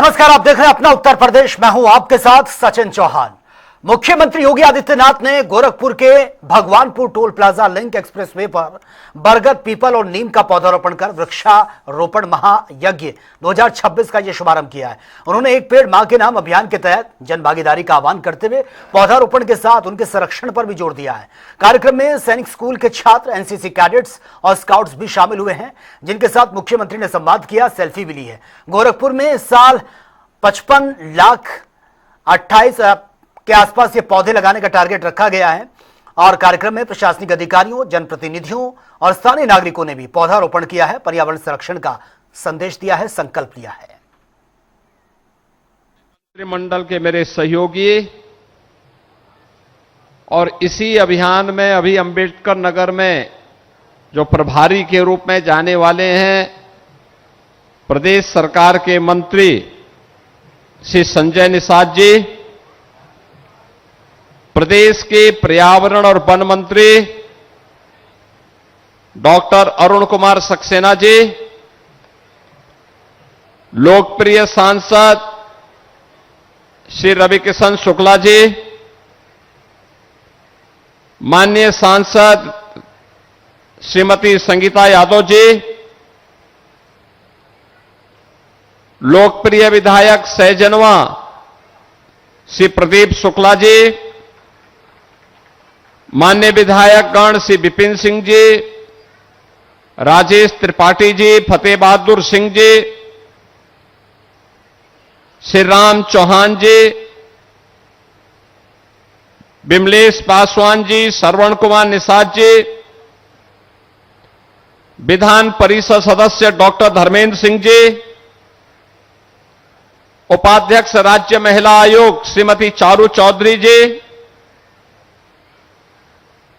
नमस्कार, आप देख रहे हैं अपना उत्तर प्रदेश। मैं हूं आपके साथ सचिन चौहान। मुख्यमंत्री योगी आदित्यनाथ ने गोरखपुर के Bhagwanpur toll plaza link expressway पर बरगद, पीपल और नीम का पौधारोपण कर वृक्षारोपण महायज्ञ 2026 का यह शुभारंभ किया है। उन्होंने एक पेड़ मां के नाम अभियान के तहत जन भागीदारी का आह्वान करते हुए पौधारोपण के साथ उनके संरक्षण पर भी जोर दिया है। कार्यक्रम में सैनिक स्कूल के छात्र, एनसीसी कैडेट्स और स्काउट्स भी शामिल हुए हैं, जिनके साथ मुख्यमंत्री ने संवाद किया, सेल्फी भी ली है। गोरखपुर में इस साल 55,28,000 के आसपास ये पौधे लगाने का टारगेट रखा गया है और कार्यक्रम में प्रशासनिक अधिकारियों, जनप्रतिनिधियों और स्थानीय नागरिकों ने भी पौधारोपण किया है, पर्यावरण संरक्षण का संदेश दिया है, संकल्प लिया है। मंत्रिमंडल के मेरे सहयोगी और इसी अभियान में अभी अंबेडकर नगर में जो प्रभारी के रूप में जाने वाले हैं, प्रदेश सरकार के मंत्री श्री संजय निषाद जी, प्रदेश के पर्यावरण और वन मंत्री डॉक्टर अरुण कुमार सक्सेना जी, लोकप्रिय सांसद श्री रविकिशन शुक्ला जी, माननीय सांसद श्रीमती संगीता यादव जी, लोकप्रिय विधायक सहजनवा श्री प्रदीप शुक्ला जी, माननीय विधायक गण श्री विपिन सिंह जी, राजेश त्रिपाठी जी, फतेह बहादुर सिंह जी, श्री राम चौहान जी, विमलेश पासवान जी, श्रवण कुमार निषाद जी, विधान परिषद सदस्य डॉक्टर धर्मेंद्र सिंह जी, उपाध्यक्ष राज्य महिला आयोग श्रीमती चारू चौधरी जी,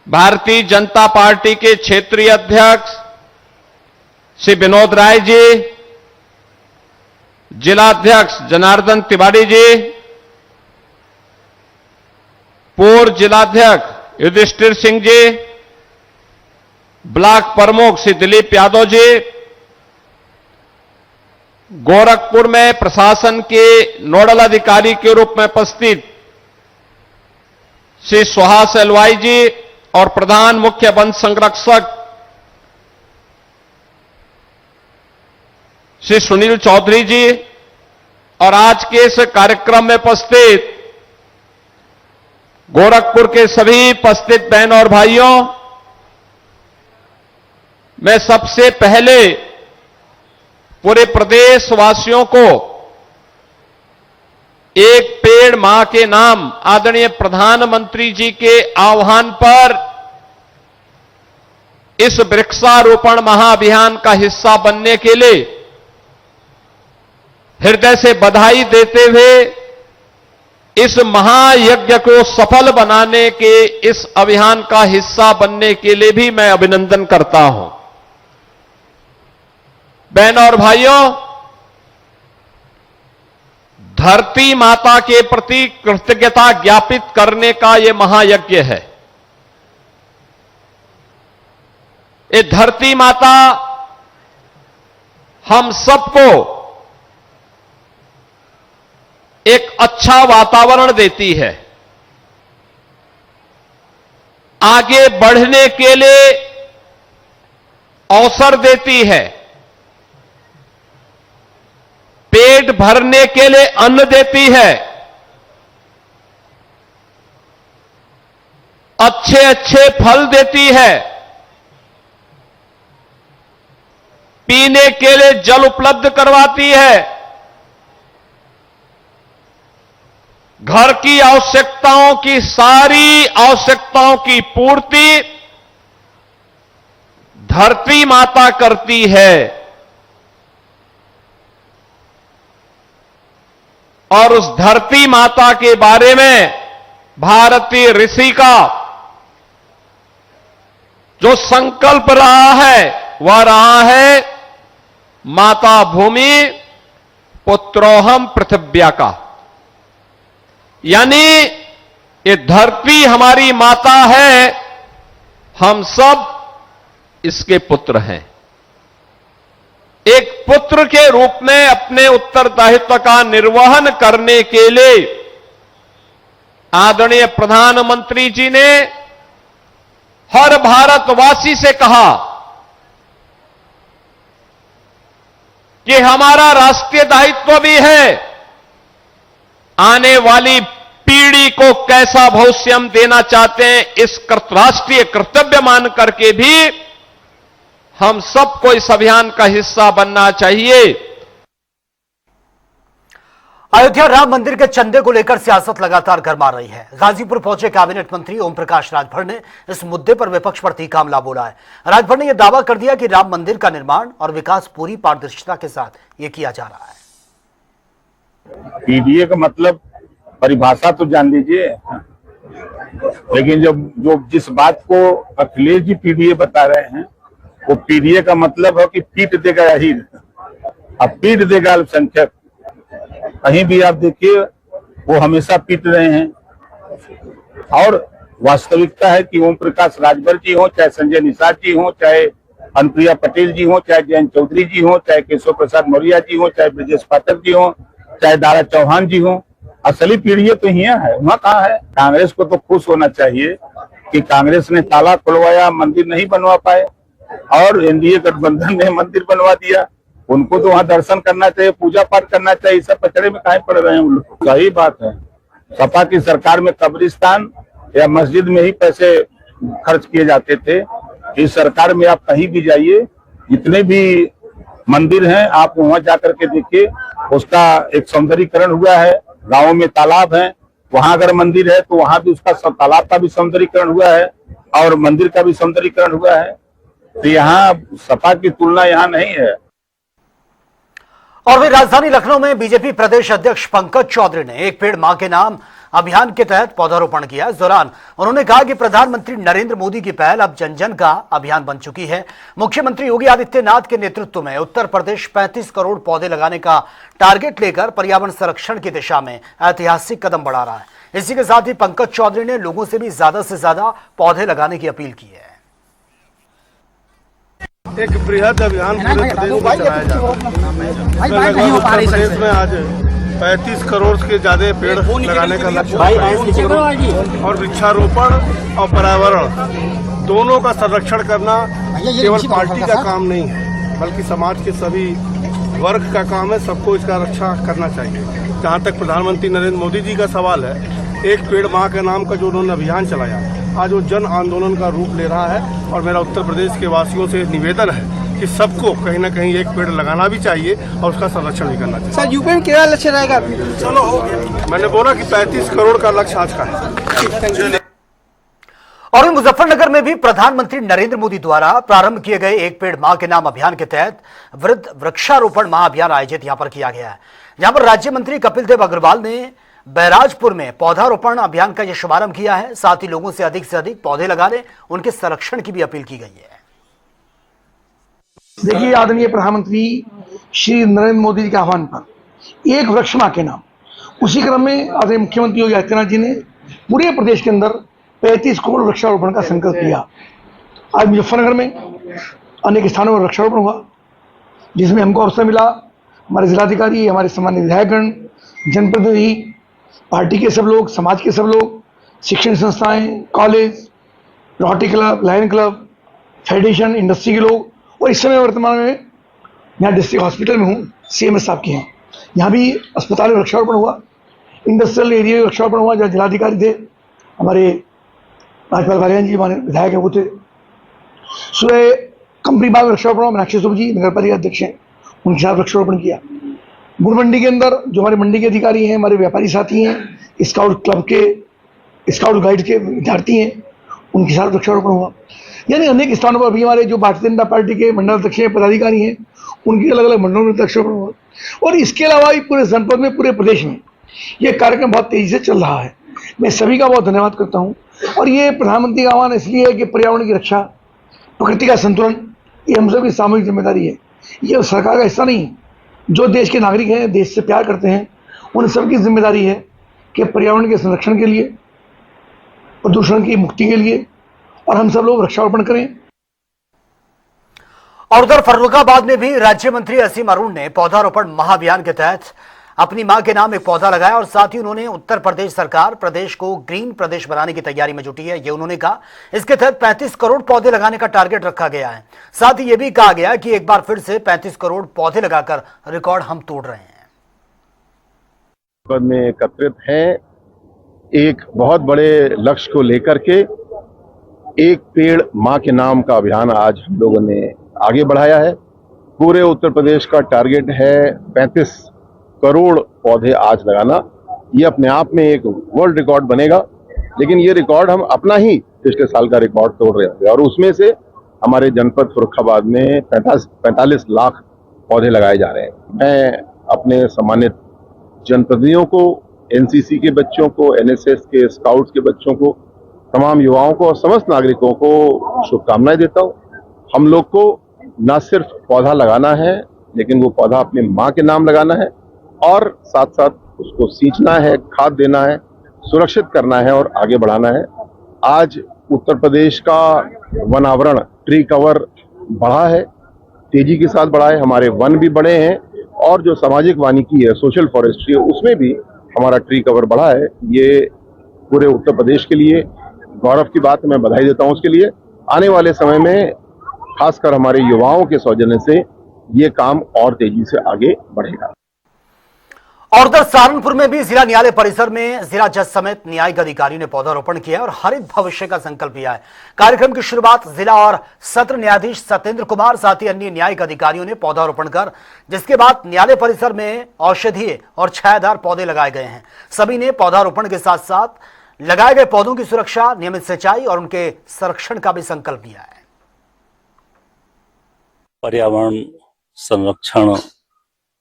भारतीय जनता पार्टी के क्षेत्रीय अध्यक्ष श्री विनोद राय जी, जिलाध्यक्ष जनार्दन तिवारी जी, पूर्व जिलाध्यक्ष युधिष्ठिर सिंह जी, ब्लॉक प्रमुख श्री दिलीप यादव जी, गोरखपुर में प्रशासन के नोडल अधिकारी के रूप में उपस्थित श्री सुहास एलवाई जी और प्रधान मुख्य वन संरक्षक श्री सुनील चौधरी जी और आज के इस कार्यक्रम में उपस्थित गोरखपुर के सभी उपस्थित बहन और भाइयों, मैं सबसे पहले पूरे प्रदेशवासियों को एक पेड़ मां के नाम आदरणीय प्रधानमंत्री जी के आह्वान पर इस वृक्षारोपण महाअभियान का हिस्सा बनने के लिए हृदय से बधाई देते हुए इस महायज्ञ को सफल बनाने के इस अभियान का हिस्सा बनने के लिए भी मैं अभिनंदन करता हूं। बहनों और भाइयों, धरती माता के प्रति कृतज्ञता ज्ञापित करने का यह महायज्ञ है। ये धरती माता हम सबको एक अच्छा वातावरण देती है, आगे बढ़ने के लिए अवसर देती है, पेट भरने के लिए अन्न देती है, अच्छे अच्छे फल देती है, पीने के लिए जल उपलब्ध करवाती है, घर की आवश्यकताओं की सारी आवश्यकताओं की पूर्ति धरती माता करती है। और उस धरती माता के बारे में भारतीय ऋषि का जो संकल्प रहा है वह रहा है माता भूमि पुत्रोहम पृथिव्या का, यानी ये धरती हमारी माता है, हम सब इसके पुत्र हैं। एक पुत्र के रूप में अपने उत्तरदायित्व का निर्वहन करने के लिए आदरणीय प्रधानमंत्री जी ने हर भारतवासी से कहा कि हमारा राष्ट्रीय दायित्व भी है आने वाली पीढ़ी को कैसा भविष्य हम देना चाहते हैं, इस राष्ट्रीय कर्तव्य मान करके भी हम सबको इस अभियान का हिस्सा बनना चाहिए। अयोध्या राम मंदिर के चंदे को लेकर सियासत लगातार गरमा रही है। गाजीपुर पहुंचे कैबिनेट मंत्री ओम प्रकाश राजभर ने इस मुद्दे पर विपक्ष पर तीखा हमला बोला है। राजभर ने यह दावा कर दिया कि राम मंदिर का निर्माण और विकास पूरी पारदर्शिता के साथ ये किया जा रहा है। पीडीए का मतलब परिभाषा तो जान लीजिए, लेकिन जो जिस बात को अखिलेश जी पीडीए बता रहे हैं वो पीडीए का मतलब है कि पीट देगा अहीर, अब पीट देगा अल्पसंख्यक। कहीं भी आप देखिए वो हमेशा पीट रहे हैं। और वास्तविकता है कि ओम प्रकाश राजभर जी हो, चाहे संजय निषाद जी हो, चाहे अनुप्रिया पटेल जी हो, चाहे जयंत चौधरी जी हो, चाहे केशव प्रसाद मौर्य जी हो, चाहे ब्रजेश पाठक जी हो, चाहे दारा चौहान जी हो, असली पीढ़ी तो यहाँ है, वहाँ कहाँ है? कांग्रेस को तो खुश होना चाहिए कि कांग्रेस ने ताला खुलवाया, मंदिर नहीं बनवा पाए, और एनडीए गठबंधन ने मंदिर बनवा दिया। उनको तो वहाँ दर्शन करना चाहिए, पूजा पाठ करना चाहिए। सब पचड़े में काहे पड़ रहे हैं उन लोग? सही बात है, सपा की सरकार में कब्रिस्तान या मस्जिद में ही पैसे खर्च किए जाते थे। इस सरकार में आप कहीं भी जाइए, जितने भी मंदिर हैं आप वहाँ जाकर के देखिए, उसका एक सौंदर्यीकरण हुआ है। गाँव में तालाब है, वहाँ अगर मंदिर है तो वहाँ भी उसका तालाब का भी सौंदर्यीकरण हुआ है और मंदिर का भी सौंदर्यीकरण हुआ है। तो यहाँ सपा की तुलना यहाँ नहीं है। और वही राजधानी लखनऊ में बीजेपी प्रदेश अध्यक्ष पंकज चौधरी ने एक पेड़ मां के नाम अभियान के तहत पौधारोपण किया। इस दौरान उन्होंने कहा कि प्रधानमंत्री नरेंद्र मोदी की पहल अब जन जन का अभियान बन चुकी है। मुख्यमंत्री योगी आदित्यनाथ के नेतृत्व में उत्तर प्रदेश 35 करोड़ पौधे लगाने का टारगेट लेकर पर्यावरण संरक्षण की दिशा में ऐतिहासिक कदम बढ़ा रहा है। इसी के साथ ही पंकज चौधरी ने लोगों से भी ज्यादा से ज्यादा पौधे लगाने की अपील की है। एक बृहद अभियान पूरे प्रदेश में चलाया जा रहा है। उत्तर प्रदेश में आज 35 करोड़ के ज्यादा पेड़ लगाने का लक्ष्य है और वृक्षारोपण और पर्यावरण दोनों का संरक्षण करना केवल पार्टी का काम नहीं है, बल्कि समाज के सभी वर्ग का काम है। सबको इसका रक्षा करना चाहिए। जहाँ तक प्रधानमंत्री नरेंद्र मोदी जी का सवाल है, एक पेड़ मां के नाम का जो उन्होंने अभियान चलाया, आज वो जन आंदोलन का रूप ले रहा है। और मेरा उत्तर प्रदेश के वासियों से निवेदन है कि सबको कहीं ना कहीं एक पेड़ लगाना भी चाहिए और उसका संरक्षण भी करना चाहिए। सर, यूपी में क्या लक्ष्य रहेगा? चलो हो गया, मैंने बोला कि 35 करोड़ का लक्ष्य आज का है। और मुजफ्फरनगर में भी प्रधानमंत्री नरेंद्र मोदी द्वारा प्रारंभ किए गए एक पेड़ मां के नाम अभियान के तहत वृक्षारोपण महाअभियान आयोजित यहां पर किया गया है। यहां पर राज्य मंत्री कपिल देव अग्रवाल ने बैराजपुर में पौधारोपण अभियान का यह शुभारंभ किया है। साथ ही लोगों से अधिक पौधे लगाने, उनके संरक्षण की भी अपील की गई है। देखिए, आदरणीय प्रधानमंत्री श्री नरेंद्र मोदी जी के आह्वान पर एक वृक्ष मां के नाम, उसी क्रम में आदरणीय मुख्यमंत्री योगी आदित्यनाथ जी ने पूरे प्रदेश के अंदर 35 करोड़ वृक्षारोपण का संकल्प लिया। आज मुजफ्फरनगर में अनेक स्थानों पर वृक्षारोपण हुआ, जिसमें हमको अवसर मिला। हमारे जिलाधिकारी, हमारे सामान्य विधायकगण, जनप्रतिनिधि, पार्टी के सब लोग, समाज के सब लोग, शिक्षण संस्थाएं, college, rotary club, lion club, federation, industry के लोग, और इस समय वर्तमान में यहाँ डिस्ट्रिक्ट हॉस्पिटल में हूँ, CMS साहब के यहाँ, यहाँ भी अस्पताल में वृक्षारोपण हुआ। इंडस्ट्रियल एरिया में वृक्षारोपण हुआ, जहाँ जिलाधिकारी थे हमारे राजपाल बालियान जी, हमारे विधायक है वो थे। सुबह कंपनी बाग वृक्षारोपण हुआ, मीनाक्षी सुब जी नगर पालिका अध्यक्ष हैं, उनके साथ वृक्षारोपण किया। गुड़ मंडी के अंदर जो हमारे मंडी के अधिकारी हैं, हमारे व्यापारी साथी हैं, स्काउट क्लब के, स्काउट गाइड के विद्यार्थी हैं, उनके साथ वृक्षारोपण हुआ। यानी अनेक स्थानों पर अभी हमारे जो भारतीय जनता पार्टी के मंडल अध्यक्ष पदाधिकारी हैं, उनके अलग अलग मंडलों में वृक्षारोपण हुआ। और इसके अलावा भी पूरे जनपद में, पूरे प्रदेश में ये कार्यक्रम बहुत तेजी से चल रहा है। मैं सभी का बहुत धन्यवाद करता हूँ। और ये प्रधानमंत्री का आह्वान इसलिए है कि पर्यावरण की रक्षा, प्रकृति का संतुलन, ये हम सब की सामूहिक जिम्मेदारी है। ये सरकार का हिस्सा नहीं, जो देश के नागरिक हैं, देश से प्यार करते हैं, उन सबकी जिम्मेदारी है कि पर्यावरण के संरक्षण के लिए, प्रदूषण की मुक्ति के लिए और हम सब लोग वृक्षारोपण करें। और उधर फर्रुखाबाद में भी राज्य मंत्री असीम अरुण ने पौधारोपण महाअभियान के तहत अपनी मां के नाम एक पौधा लगाया और साथ ही उन्होंने उत्तर प्रदेश सरकार प्रदेश को ग्रीन प्रदेश बनाने की तैयारी में जुटी है, ये उन्होंने कहा। इसके तहत 35 करोड़ पौधे लगाने का टारगेट रखा गया है। साथ ही यह भी कहा गया कि एक बार फिर से 35 करोड़ पौधे लगाकर रिकॉर्ड हम तोड़ रहे हैं। में एकत्रित हैं एक बहुत बड़े लक्ष्य को लेकर के एक पेड़ मां के नाम का अभियान आज हम लोगों ने आगे बढ़ाया है। पूरे उत्तर प्रदेश का टारगेट है 35 करोड़ पौधे आज लगाना। ये अपने आप में एक वर्ल्ड रिकॉर्ड बनेगा, लेकिन ये रिकॉर्ड हम अपना ही पिछले साल का रिकॉर्ड तोड़ रहे हैं और उसमें से हमारे जनपद फर्रुखाबाद में 45 लाख पौधे लगाए जा रहे हैं। मैं अपने सम्मानित जनप्रतिनिधियों को, एनसीसी के बच्चों को, एनएसएस के स्काउट्स के बच्चों को, तमाम युवाओं को और समस्त नागरिकों को शुभकामनाएं देता हूं। हम लोग को न सिर्फ पौधा लगाना है, लेकिन वो पौधा अपने मां के नाम लगाना है और साथ साथ उसको सींचना है, खाद देना है, सुरक्षित करना है और आगे बढ़ाना है। आज उत्तर प्रदेश का वन आवरण, ट्री कवर बढ़ा है, तेजी के साथ बढ़ा है। हमारे वन भी बढ़े हैं और जो सामाजिक वानिकी है, सोशल फॉरेस्ट्री है, उसमें भी हमारा ट्री कवर बढ़ा है। ये पूरे उत्तर प्रदेश के लिए गौरव की बात है, मैं बधाई देता हूं उसके लिए। आने वाले समय में खासकर हमारे युवाओं के सौजन्य से ये काम और तेजी से आगे बढ़ेगा। और उधर सहारनपुर में भी जिला न्यायालय परिसर में जिला जज समेत न्यायिक अधिकारियों ने पौधारोपण किया और हरित भविष्य का संकल्प लिया है। कार्यक्रम की शुरुआत जिला और सत्र न्यायाधीश सत्येंद्र कुमार साथ ही अन्य न्यायिक अधिकारियों ने पौधारोपण कर, जिसके बाद न्यायालय परिसर में औषधीय और छायादार पौधे लगाए गए हैं। सभी ने पौधारोपण के साथ साथ लगाए गए पौधों की सुरक्षा, नियमित सिंचाई और उनके संरक्षण का भी संकल्प लिया है। पर्यावरण संरक्षण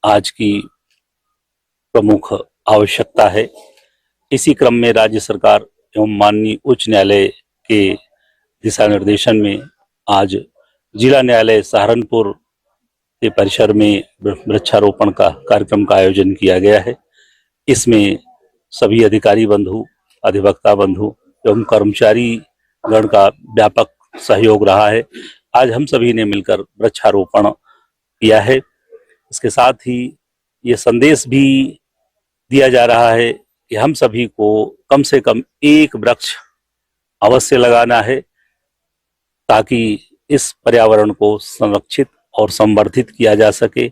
आज की प्रमुख आवश्यकता है। इसी क्रम में राज्य सरकार एवं माननीय उच्च न्यायालय के दिशा निर्देशन में आज जिला न्यायालय सहारनपुर के परिसर में वृक्षारोपण का कार्यक्रम का आयोजन किया गया है। इसमें सभी अधिकारी बंधु, अधिवक्ता बंधु एवं कर्मचारी गण का व्यापक सहयोग रहा है। आज हम सभी ने मिलकर वृक्षारोपण किया है। इसके साथ ही ये संदेश भी दिया जा रहा है कि हम सभी को कम से कम एक वृक्ष अवश्य लगाना है, ताकि इस पर्यावरण को संरक्षित और संवर्धित किया जा सके।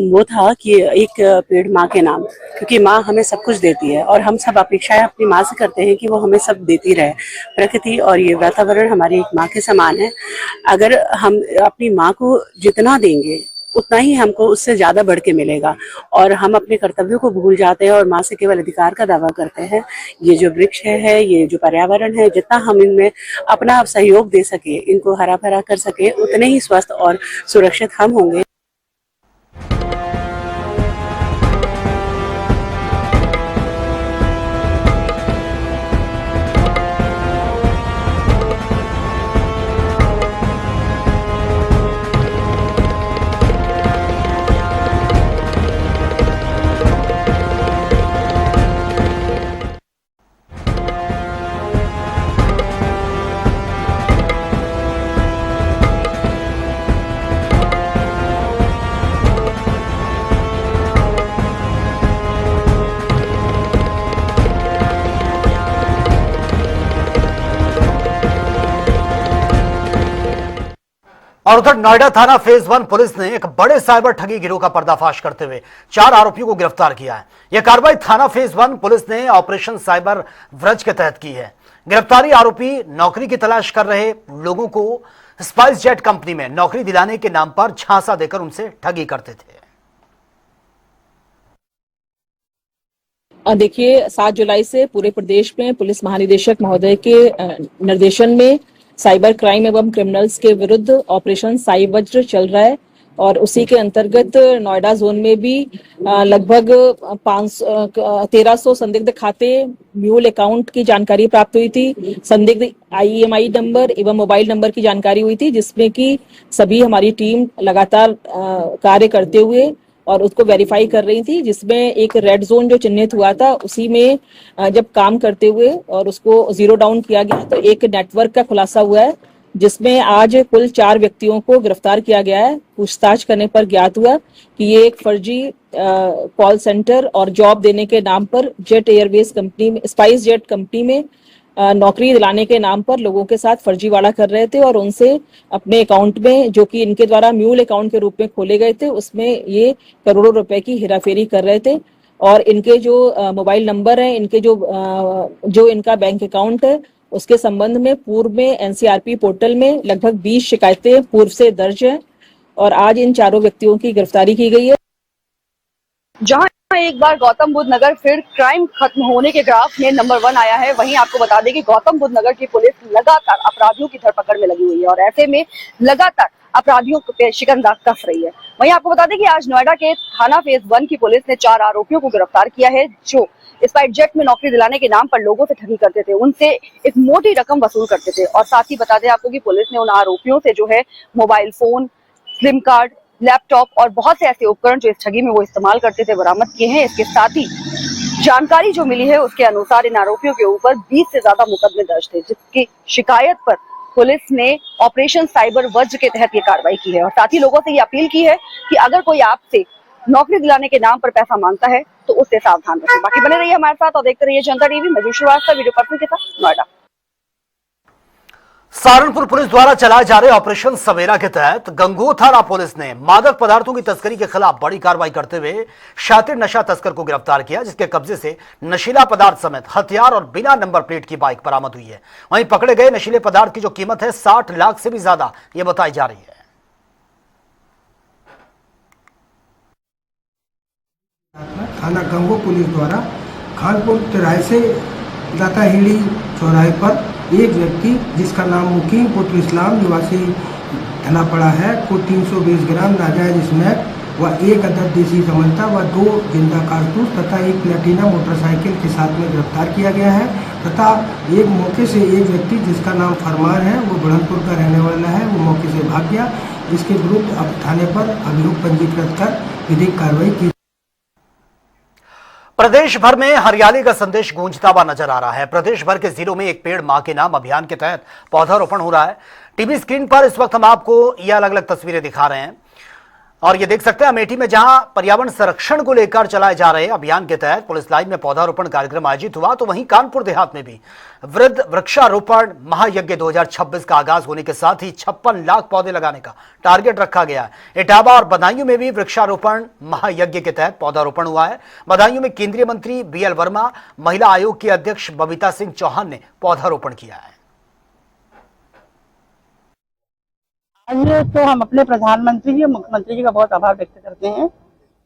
वो था कि एक पेड़ माँ के नाम, क्योंकि माँ हमें सब कुछ देती है और हम सब अपेक्षाएं अपनी माँ से करते हैं कि वो हमें सब देती रहे। प्रकृति और ये वातावरण हमारी एक माँ के समान है। अगर हम अपनी माँ को जितना देंगे उतना ही हमको उससे ज्यादा बढ़ के मिलेगा और हम अपने कर्तव्यों को भूल जाते हैं और माँ से केवल अधिकार का दावा करते हैं। ये जो वृक्ष है, ये जो पर्यावरण है, जितना हम इनमें अपना सहयोग दे सके, इनको हरा भरा कर सके, उतने ही स्वस्थ और सुरक्षित हम होंगे। और उधर नोएडा थाना फेज 1 पुलिस ने एक बड़े साइबर ठगी गिरोह का पर्दाफाश करते हुए 4 आरोपियों को गिरफ्तार किया है। यह कार्रवाई थाना फेज 1 पुलिस ने ऑपरेशन साइबर व्रज के तहत की है। गिरफ्तारी आरोपी नौकरी की तलाश कर रहे लोगों को स्पाइस जेट कंपनी में नौकरी दिलाने के नाम पर झांसा देकर उनसे ठगी करते थे। देखिए, 7 जुलाई से पूरे प्रदेश में पुलिस महानिदेशक महोदय के निर्देशन में साइबर क्राइम एवं क्रिमिनल्स के विरुद्ध ऑपरेशन साइवज्र चल रहा है और उसी के अंतर्गत नोएडा जोन में भी लगभग 1300 संदिग्ध खाते, म्यूल अकाउंट की जानकारी प्राप्त हुई थी। संदिग्ध IMEI नंबर एवं मोबाइल नंबर की जानकारी हुई थी, जिसमें कि सभी हमारी टीम लगातार कार्य करते हुए और उसको वेरीफाई कर रही थी, जिसमें एक रेड जोन जो चिन्हित हुआ था उसी में जब काम करते हुए और उसको जीरो डाउन किया गया तो एक नेटवर्क का खुलासा हुआ है जिसमें आज कुल 4 व्यक्तियों को गिरफ्तार किया गया है। पूछताछ करने पर ज्ञात हुआ कि ये एक फर्जी कॉल सेंटर और जॉब देने के नाम पर जेट एयरवेज कंपनी में, स्पाइस जेट कंपनी में नौकरी दिलाने के नाम पर लोगों के साथ फर्जीवाड़ा कर रहे थे और उनसे अपने अकाउंट में, जो कि इनके द्वारा म्यूल अकाउंट के रूप में खोले गए थे, उसमें ये करोड़ों रुपए की हेराफेरी कर रहे थे। और इनके जो मोबाइल नंबर है, इनके जो इनका बैंक अकाउंट है, उसके संबंध में पूर्व में एनसीआरपी पोर्टल में लगभग 20 शिकायतें पूर्व से दर्ज हैं और आज इन चारों व्यक्तियों की गिरफ्तारी की गई है। जहां एक बार गौतम बुद्ध नगर फिर क्राइम खत्म होने के ग्राफ में नंबर 1 आया है, वहीं आपको बता दें कि गौतम बुद्ध नगर की पुलिस लगातार अपराधियों की धरपकड़ में लगी हुई है और ऐसे में लगातार अपराधियों पे शिकंजा कस रही है। वहीं आपको बता दें कि आज नोएडा के थाना फेज 1 की पुलिस ने 4 आरोपियों को गिरफ्तार किया है, जो स्पाइस जेट में नौकरी दिलाने के नाम पर लोगों से ठगी करते थे, उनसे एक मोटी रकम वसूल करते थे। और साथ ही बता दें आपको कि पुलिस ने उन आरोपियों से जो है mobile phone, SIM card, laptop और बहुत से ऐसे उपकरण जो इस ठगी में वो इस्तेमाल करते थे बरामद किए हैं। इसके साथ ही जानकारी जो मिली है उसके अनुसार इन आरोपियों के ऊपर 20 से ज्यादा मुकदमे दर्ज थे, जिसकी शिकायत पर पुलिस ने ऑपरेशन साइबर वज्र के तहत ये कार्रवाई की है। और साथ ही लोगों से ये अपील की है कि अगर कोई आपसे नौकरी दिलाने के नाम पर पैसा मांगता है तो उससे सावधान रहें। बाकी बने रहिए हमारे साथ और देखते रहिए जनता टीवी। मैं श्रीवास्तव, वीडियो पर्सन के साथ, नोएडा। सहारनपुर पुलिस द्वारा चलाए जा रहे ऑपरेशन सवेरा के तहत गंगोह थाना पुलिस ने मादक पदार्थों की तस्करी के खिलाफ बड़ी कार्रवाई करते हुए शातिर नशा तस्कर को गिरफ्तार किया, जिसके कब्जे से नशीला पदार्थ समेत हथियार और बिना नंबर प्लेट की बाइक बरामद हुई है। वहीं पकड़े गए नशीले पदार्थ की जो कीमत है 60 लाख से भी ज्यादा ये बताई जा रही है। थाना गंगोह पुलिस द्वारा खानपुर तिराहे से दाताहिली चौराहे पर एक व्यक्ति जिसका नाम मुकीम पुत्र इस्लाम निवासी धनापड़ा है को 320 ग्राम नाजायज स्मैक व 1 अदद देसी समंता व 2 जिंदा कारतूस तथा 1 प्लेटिना मोटरसाइकिल के साथ में गिरफ्तार किया गया है तथा एक मौके से एक व्यक्ति जिसका नाम फरमान है, वो बुढ़नपुर का रहने वाला है, वो मौके से भाग गया। इसके विरुद्ध अब थाने पर अभियोग पंजीकृत कर विधिक कार्रवाई की। प्रदेश भर में हरियाली का संदेश गूंजता हुआ नजर आ रहा है। प्रदेश भर के जिलों में एक पेड़ मां के नाम अभियान के तहत पौधारोपण हो रहा है। टीवी स्क्रीन पर इस वक्त हम आपको ये अलग अलग तस्वीरें दिखा रहे हैं और ये देख सकते हैं अमेठी में जहां पर्यावरण संरक्षण को लेकर चलाए जा रहे अभियान के तहत पुलिस लाइन में पौधारोपण कार्यक्रम आयोजित हुआ, तो वहीं कानपुर देहात में भी वृद्ध वृक्षारोपण महायज्ञ 2026 का आगाज होने के साथ ही 56 लाख पौधे लगाने का टारगेट रखा गया है। इटावा और बदायूं में भी वृक्षारोपण महायज्ञ के तहत पौधारोपण हुआ है। बदायूं में केंद्रीय मंत्री बीएल वर्मा, महिला आयोग की अध्यक्ष बबीता सिंह चौहान ने पौधारोपण किया है। आज तो हम अपने प्रधानमंत्री जी, मुख्यमंत्री जी का बहुत आभार व्यक्त करते हैं।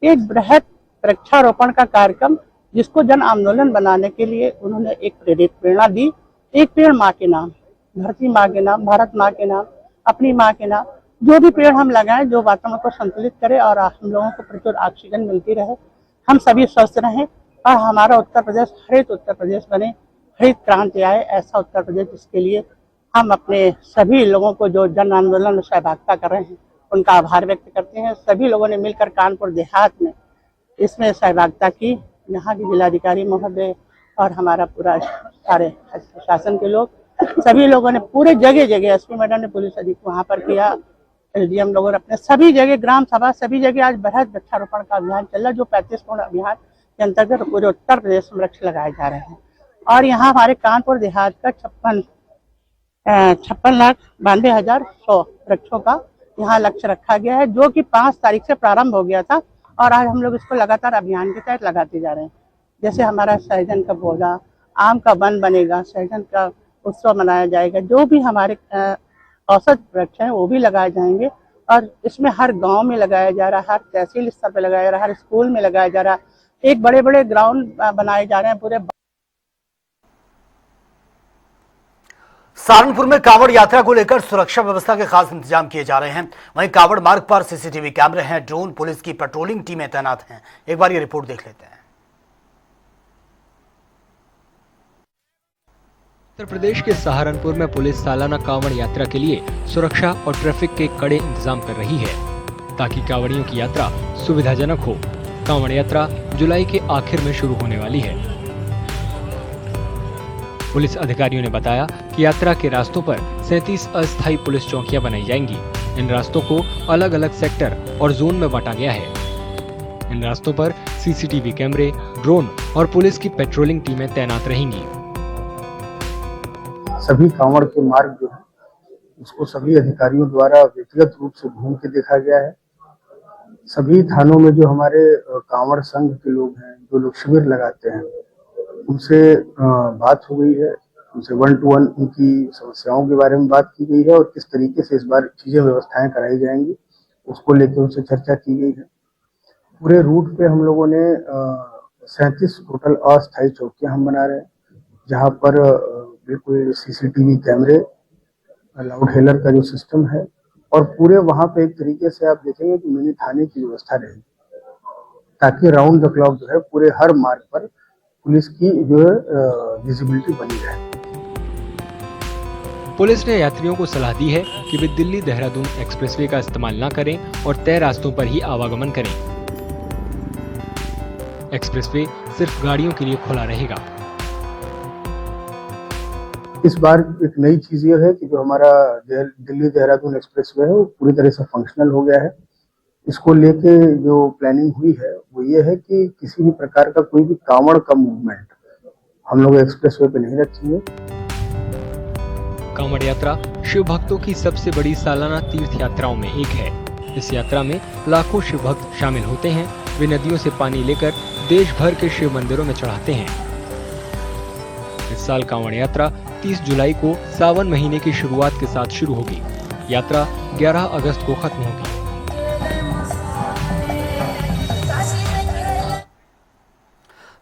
एक बृहद वृक्षारोपण का कार्यक्रम जिसको जन आंदोलन बनाने के लिए उन्होंने एक प्रेरणा दी। एक पेड़ माँ के नाम, धरती माँ के नाम, भारत माँ के नाम, अपनी माँ के नाम, जो भी पेड़ हम लगाएं जो वातावरण को संतुलित करे और हम लोगों को प्रचुर ऑक्सीजन मिलती रहे, हम सभी स्वस्थ रहें और हमारा उत्तर प्रदेश हरित उत्तर प्रदेश बने, हरित क्रांति आए, ऐसा उत्तर प्रदेश जिसके लिए हम अपने सभी लोगों को जो जन आंदोलन में सहभागिता कर रहे हैं उनका आभार व्यक्त करते हैं। सभी लोगों ने मिलकर कानपुर देहात में इसमें सहभागिता की। यहाँ के जिलाधिकारी महोदय और हमारा पूरा सारे शासन के लोग, सभी लोगों ने पूरे जगह जगह, एसपी मैडम ने पुलिस अधीक्षक वहाँ पर किया, एसडीएम लोगों ने अपने सभी जगह, ग्राम सभा सभी जगह आज बृहद वृक्षारोपण का अभियान चल रहा है, जो 35 करोड़ अभियान के अंतर्गत पूरे उत्तर प्रदेश में वृक्ष लगाए जा रहे हैं। और यहाँ हमारे कानपुर देहात का 56,92,100 वृक्षों का यहाँ लक्ष्य रखा गया है, जो कि 5 तारीख से प्रारंभ हो गया था और आज हम लोग इसको लगातार अभियान के तहत लगाते जा रहे हैं। जैसे हमारा सहजन का पौधा, आम का वन बनेगा, सहजन का उत्सव मनाया जाएगा, जो भी हमारे औसत वृक्ष हैं वो भी लगाए जाएंगे और इसमें हर गांव में लगाया जा रहा है, हर तहसील स्तर पर लगाया जा रहा है, हर स्कूल में लगाया जा रहा है, एक बड़े बड़े ग्राउंड बनाए जा रहे हैं पूरे। सहारनपुर में कांवड़ यात्रा को लेकर सुरक्षा व्यवस्था के खास इंतजाम किए जा रहे हैं। वहीं कांवड़ मार्ग पर सीसीटीवी कैमरे हैं, ड्रोन, पुलिस की पेट्रोलिंग टीमें तैनात हैं। एक बार ये रिपोर्ट देख लेते हैं। उत्तर प्रदेश के सहारनपुर में पुलिस सालाना कांवड़ यात्रा के लिए सुरक्षा और ट्रैफिक के कड़े इंतजाम कर रही है ताकि कांवड़ियों की यात्रा सुविधाजनक हो। कांवड़ यात्रा जुलाई के आखिर में शुरू होने वाली है। पुलिस अधिकारियों ने बताया कि यात्रा के रास्तों पर 37 अस्थायी पुलिस चौकियां बनाई जाएंगी। इन रास्तों को अलग अलग सेक्टर और जोन में बांटा गया है। इन रास्तों पर सीसीटीवी कैमरे, ड्रोन और पुलिस की पेट्रोलिंग टीमें तैनात रहेंगी। सभी कांवड़ के मार्ग जो है उसको सभी अधिकारियों द्वारा व्यक्तिगत रूप से घूम के देखा गया है। सभी थानों में जो हमारे कांवड़ संघ के लोग हैं, जो लोग शिविर लगाते हैं, उनसे बात हो गई है। उनसे 1 to 1 उनकी समस्याओं के बारे में बात की गई है और किस तरीके से इस बार चीजें व्यवस्थाएं कराई जाएंगी उसको लेकर उनसे चर्चा की गई है। पूरे रूट पे हम लोगों ने 37 टोटल अस्थायी चौकियां हम बना रहे हैं, जहां पर बिल्कुल सीसीटीवी कैमरे, लाउड हेलर का जो सिस्टम है और पूरे वहां पे एक तरीके से आप देखेंगे कि मिनी थाने की व्यवस्था रहेगी, ताकि राउंड द क्लॉक जो है पूरे हर मार्ग पर पुलिस की जो है विजिबिलिटी बनी रहे। पुलिस ने यात्रियों को सलाह दी है कि वे दिल्ली देहरादून एक्सप्रेसवे का इस्तेमाल न करें और तय रास्तों पर ही आवागमन करें। एक्सप्रेसवे सिर्फ गाड़ियों के लिए खुला रहेगा। इस बार एक नई चीज ये है कि जो हमारा दिल्ली देहरादून एक्सप्रेसवे है वो पूरी तरह से फंक्शनल हो गया है। इसको लेके जो प्लानिंग हुई है वो ये है कि किसी भी प्रकार का कोई भी कांवड़ का मूवमेंट हम लोग एक्सप्रेसवे पे नहीं रखेंगे। कांवड़ यात्रा शिव भक्तों की सबसे बड़ी सालाना तीर्थ यात्राओं में एक है। इस यात्रा में लाखों शिव भक्त शामिल होते हैं। वे नदियों से पानी लेकर देश भर के शिव मंदिरों में चढ़ाते हैं। इस साल कांवड़ यात्रा 30 जुलाई को सावन महीने की शुरुआत के साथ शुरू होगी। यात्रा 11 अगस्त को खत्म होगी।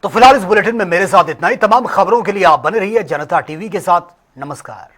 तो फिलहाल इस बुलेटिन में मेरे साथ इतना ही। तमाम खबरों के लिए आप बने रहिए जनता टीवी के साथ। नमस्कार।